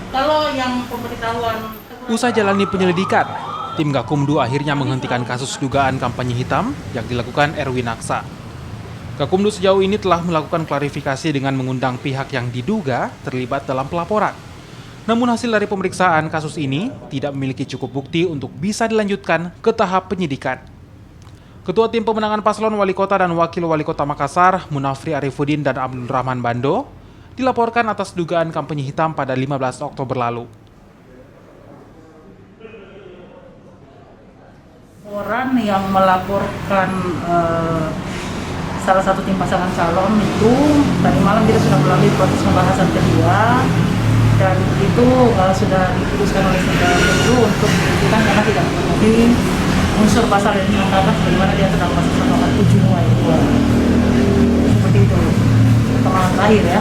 Kalau yang pemberitahuan... Usai jalani penyelidikan, tim Gakumdu akhirnya menghentikan kasus dugaan kampanye hitam yang dilakukan Erwin Aksa. Gakumdu sejauh ini telah melakukan klarifikasi dengan mengundang pihak yang diduga terlibat dalam pelaporan. Namun hasil dari pemeriksaan kasus ini tidak memiliki cukup bukti untuk bisa dilanjutkan ke tahap penyidikan. Ketua Tim Pemenangan Paslon Wali Kota dan Wakil Wali Kota Makassar, Munafri Arifudin dan Abdul Rahman Bando, dilaporkan atas dugaan kampanye hitam pada 15 Oktober lalu. Orang yang melaporkan salah satu tim pasangan calon itu tadi malam kita sudah melalui proses pembahasan kedua dan itu sudah diputuskan oleh Kemlu untuk dihentikan karena tidak memenuhi unsur pasal yang dinyatakan bagaimana dia terdakwa pasal 147 seperti itu perkembangan terakhir ya.